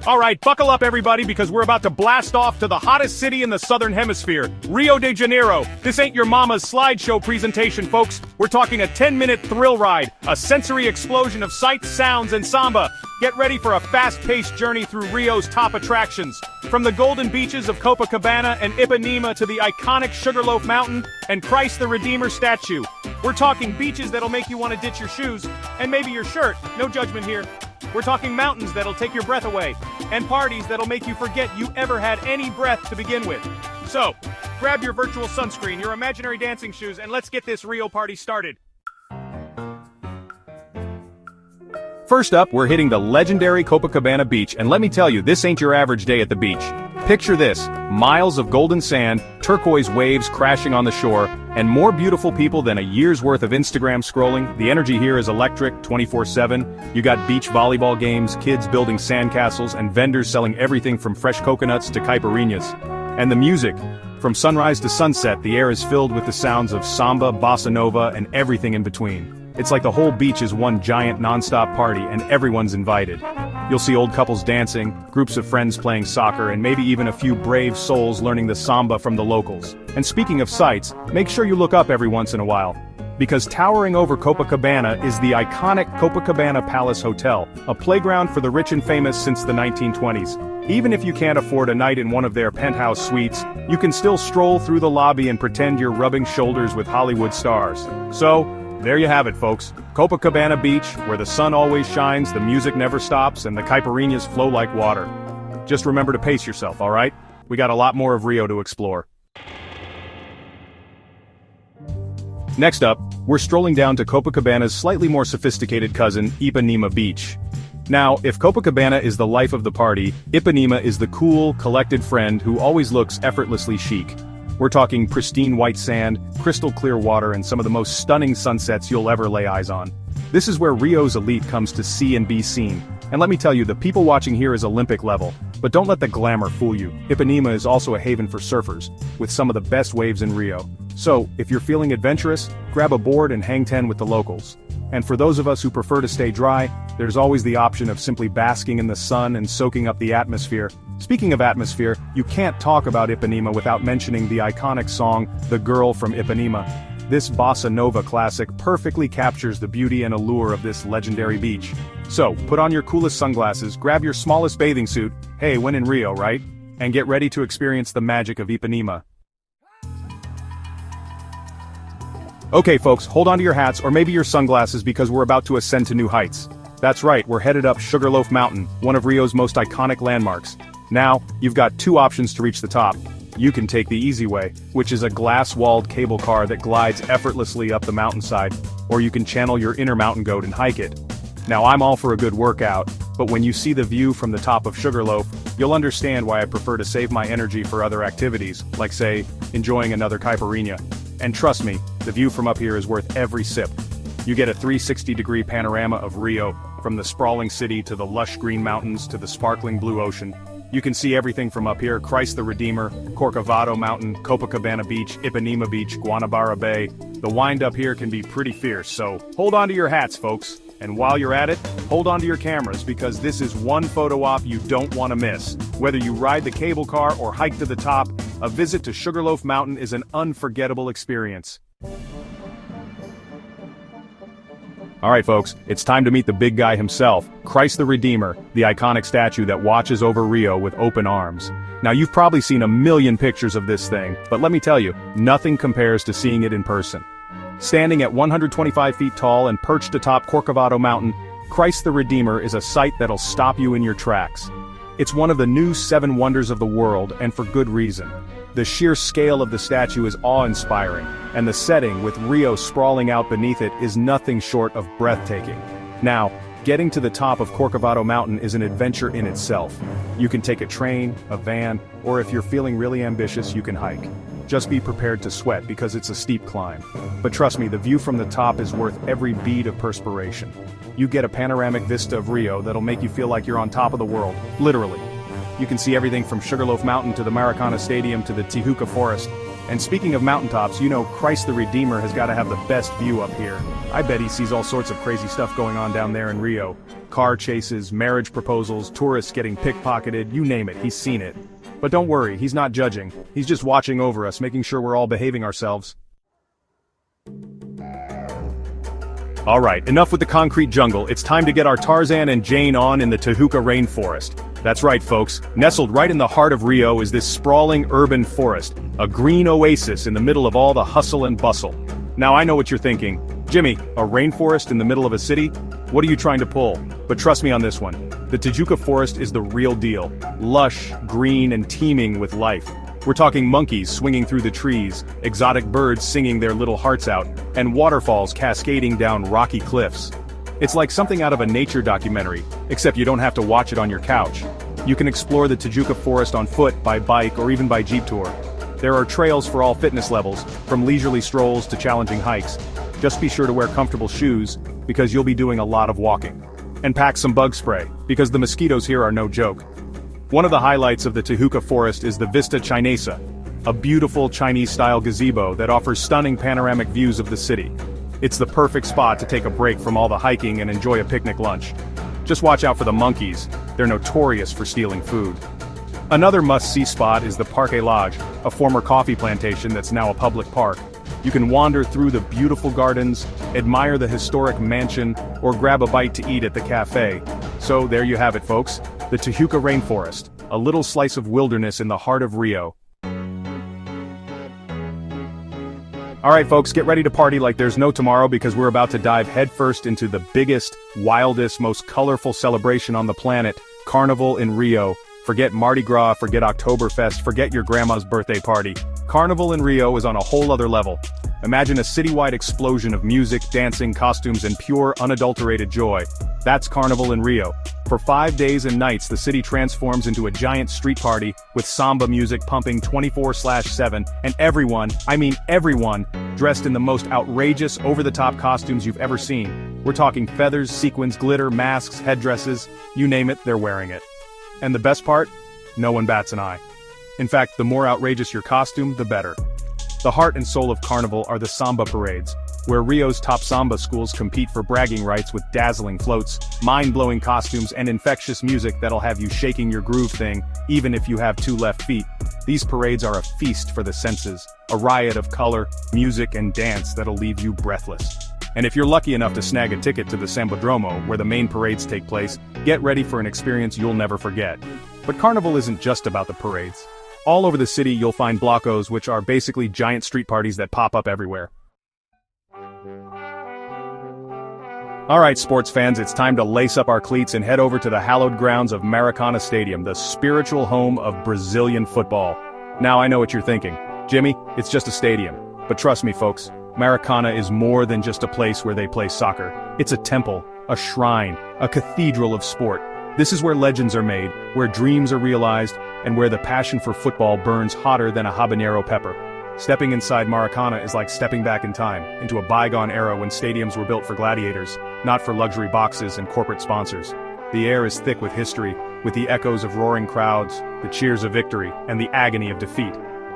Alright, buckle up everybody because we're about to blast off to the hottest city in the southern hemisphere, Rio de Janeiro. This ain't your mama's slideshow presentation, folks. We're talking a 10-minute thrill ride, a sensory explosion of sights, sounds, and samba. Get ready for a fast-paced journey through Rio's top attractions. From the golden beaches of Copacabana and Ipanema to the iconic Sugarloaf Mountain and Christ the Redeemer statue. We're talking beaches that'll make you want to ditch your shoes, and maybe your shirt, no judgment here. We're talking mountains that'll take your breath away, and parties that'll make you forget you ever had any breath to begin with. So, grab your virtual sunscreen, your imaginary dancing shoes, and let's get this Rio party started. First up, we're hitting the legendary Copacabana beach, and let me tell you, this ain't your average day at the beach. Picture this, miles of golden sand, turquoise waves crashing on the shore, and more beautiful people than a year's worth of Instagram scrolling. The energy here is electric, 24/7. You got beach volleyball games, kids building sandcastles, and vendors selling everything from fresh coconuts to caipirinhas. And the music. From sunrise to sunset, the air is filled with the sounds of samba, bossa nova, and everything in between. It's like the whole beach is one giant non-stop party and everyone's invited. You'll see old couples dancing, groups of friends playing soccer, and maybe even a few brave souls learning the samba from the locals. And speaking of sights, make sure you look up every once in a while. Because towering over Copacabana is the iconic Copacabana Palace Hotel, a playground for the rich and famous since the 1920s. Even if you can't afford a night in one of their penthouse suites, you can still stroll through the lobby and pretend you're rubbing shoulders with Hollywood stars. So, there you have it, folks. Copacabana Beach, where the sun always shines, the music never stops, and the caipirinhas flow like water. Just remember to pace yourself, alright? We got a lot more of Rio to explore. Next up, we're strolling down to Copacabana's slightly more sophisticated cousin, Ipanema Beach. Now, if Copacabana is the life of the party, Ipanema is the cool, collected friend who always looks effortlessly chic. We're talking pristine white sand, crystal clear water, and some of the most stunning sunsets you'll ever lay eyes on. This is where Rio's elite comes to see and be seen. And let me tell you, the people watching here is Olympic level. But don't let the glamour fool you. Ipanema is also a haven for surfers, with some of the best waves in Rio. So, if you're feeling adventurous, grab a board and hang 10 with the locals. And for those of us who prefer to stay dry, there's always the option of simply basking in the sun and soaking up the atmosphere. Speaking of atmosphere, you can't talk about Ipanema without mentioning the iconic song, The Girl from Ipanema. This bossa nova classic perfectly captures the beauty and allure of this legendary beach. So, put on your coolest sunglasses, grab your smallest bathing suit, hey, when in Rio, right? And get ready to experience the magic of Ipanema. Okay folks, hold on to your hats or maybe your sunglasses because we're about to ascend to new heights. That's right, we're headed up Sugarloaf Mountain, one of Rio's most iconic landmarks. Now, you've got two options to reach the top. You can take the easy way, which is a glass-walled cable car that glides effortlessly up the mountainside, or you can channel your inner mountain goat and hike it. Now I'm all for a good workout, but when you see the view from the top of Sugarloaf, you'll understand why I prefer to save my energy for other activities, like say, enjoying another caipirinha. And trust me, the view from up here is worth every sip. You get a 360-degree panorama of Rio, from the sprawling city to the lush green mountains to the sparkling blue ocean. You can see everything from up here: Christ the Redeemer, Corcovado Mountain, Copacabana Beach, Ipanema Beach, Guanabara Bay. The wind up here can be pretty fierce, so hold on to your hats, folks. And while you're at it, hold on to your cameras because this is one photo op you don't want to miss. Whether you ride the cable car or hike to the top, a visit to Sugarloaf Mountain is an unforgettable experience. Alright folks, it's time to meet the big guy himself, Christ the Redeemer, the iconic statue that watches over Rio with open arms. Now you've probably seen a million pictures of this thing, but let me tell you, nothing compares to seeing it in person. Standing at 125 feet tall and perched atop Corcovado Mountain, Christ the Redeemer is a sight that'll stop you in your tracks. It's one of the new 7 wonders of the world, and for good reason. The sheer scale of the statue is awe-inspiring, and the setting, with Rio sprawling out beneath it, is nothing short of breathtaking. Now, getting to the top of Corcovado Mountain is an adventure in itself. You can take a train, a van, or if you're feeling really ambitious, you can hike. Just be prepared to sweat because it's a steep climb. But trust me, the view from the top is worth every bead of perspiration. You get a panoramic vista of Rio that'll make you feel like you're on top of the world, literally. You can see everything from Sugarloaf Mountain to the Maracanã Stadium to the Tijuca Forest. And speaking of mountaintops, you know Christ the Redeemer has got to have the best view up here. I bet he sees all sorts of crazy stuff going on down there in Rio. Car chases, marriage proposals, tourists getting pickpocketed, you name it, he's seen it. But don't worry, he's not judging. He's just watching over us, making sure we're all behaving ourselves. Alright, enough with the concrete jungle, it's time to get our Tarzan and Jane on in the Tijuca Rainforest. That's right folks, nestled right in the heart of Rio is this sprawling urban forest, a green oasis in the middle of all the hustle and bustle. Now I know what you're thinking, Jimmy, a rainforest in the middle of a city? What are you trying to pull? But trust me on this one, the Tijuca forest is the real deal. Lush, green and teeming with life. We're talking monkeys swinging through the trees, exotic birds singing their little hearts out, and waterfalls cascading down rocky cliffs. It's like something out of a nature documentary, except you don't have to watch it on your couch. You can explore the Tijuca forest on foot, by bike, or even by jeep tour. There are trails for all fitness levels, from leisurely strolls to challenging hikes. Just be sure to wear comfortable shoes, because you'll be doing a lot of walking. And pack some bug spray, because the mosquitoes here are no joke. One of the highlights of the Tijuca forest is the Vista Chinesa, a beautiful Chinese-style gazebo that offers stunning panoramic views of the city. It's the perfect spot to take a break from all the hiking and enjoy a picnic lunch. Just watch out for the monkeys, they're notorious for stealing food. Another must-see spot is the Parque Lodge, a former coffee plantation that's now a public park. You can wander through the beautiful gardens, admire the historic mansion, or grab a bite to eat at the cafe. So there you have it folks, the Tijuca Rainforest, a little slice of wilderness in the heart of Rio. Alright folks, get ready to party like there's no tomorrow because we're about to dive headfirst into the biggest, wildest, most colorful celebration on the planet, Carnival in Rio. Forget Mardi Gras, forget Oktoberfest, forget your grandma's birthday party. Carnival in Rio is on a whole other level. Imagine a citywide explosion of music, dancing, costumes, and pure, unadulterated joy. That's Carnival in Rio. For 5 days and nights, the city transforms into a giant street party, with samba music pumping 24/7, and everyone, I mean everyone, dressed in the most outrageous, over-the-top costumes you've ever seen. We're talking feathers, sequins, glitter, masks, headdresses, you name it, they're wearing it. And the best part? No one bats an eye. In fact, the more outrageous your costume, the better. The heart and soul of Carnival are the samba parades, where Rio's top samba schools compete for bragging rights with dazzling floats, mind-blowing costumes, and infectious music that'll have you shaking your groove thing, even if you have 2 left feet. These parades are a feast for the senses, a riot of color, music, and dance that'll leave you breathless. And if you're lucky enough to snag a ticket to the Sambodromo, where the main parades take place, get ready for an experience you'll never forget. But Carnival isn't just about the parades. All over the city you'll find blocos, which are basically giant street parties that pop up everywhere. Alright sports fans, it's time to lace up our cleats and head over to the hallowed grounds of Maracanã Stadium, the spiritual home of Brazilian football. Now I know what you're thinking. Jimmy, it's just a stadium. But trust me folks, Maracanã is more than just a place where they play soccer. It's a temple, a shrine, a cathedral of sport. This is where legends are made, where dreams are realized, and where the passion for football burns hotter than a habanero pepper. Stepping inside Maracanã is like stepping back in time, into a bygone era when stadiums were built for gladiators, not for luxury boxes and corporate sponsors. The air is thick with history, with the echoes of roaring crowds, the cheers of victory, and the agony of defeat.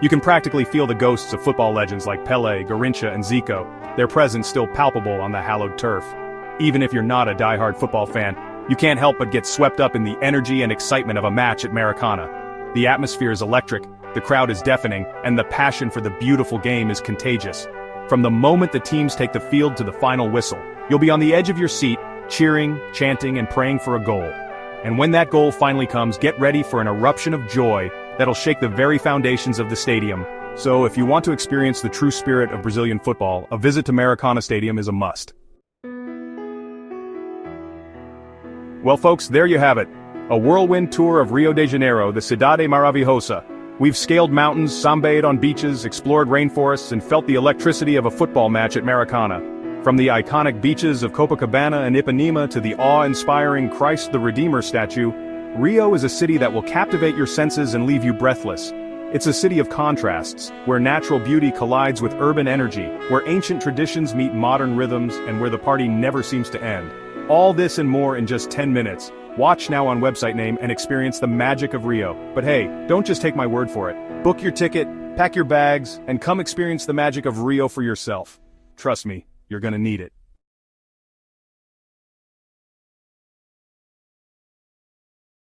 You can practically feel the ghosts of football legends like Pelé, Garrincha, and Zico, their presence still palpable on the hallowed turf. Even if you're not a diehard football fan, you can't help but get swept up in the energy and excitement of a match at Maracanã. The atmosphere is electric, the crowd is deafening, and the passion for the beautiful game is contagious. From the moment the teams take the field to the final whistle, you'll be on the edge of your seat, cheering, chanting, and praying for a goal. And when that goal finally comes, get ready for an eruption of joy that'll shake the very foundations of the stadium. So if you want to experience the true spirit of Brazilian football, a visit to Maracanã Stadium is a must. Well folks, there you have it. A whirlwind tour of Rio de Janeiro, the Cidade Maravilhosa. We've scaled mountains, samba'd on beaches, explored rainforests, and felt the electricity of a football match at Maracanã. From the iconic beaches of Copacabana and Ipanema to the awe-inspiring Christ the Redeemer statue, Rio is a city that will captivate your senses and leave you breathless. It's a city of contrasts, where natural beauty collides with urban energy, where ancient traditions meet modern rhythms, and where the party never seems to end. All this and more in just 10 minutes. Watch now on website name and experience the magic of Rio. But hey, don't just take my word for it. Book your ticket, pack your bags, and come experience the magic of Rio for yourself. Trust me, you're gonna need it.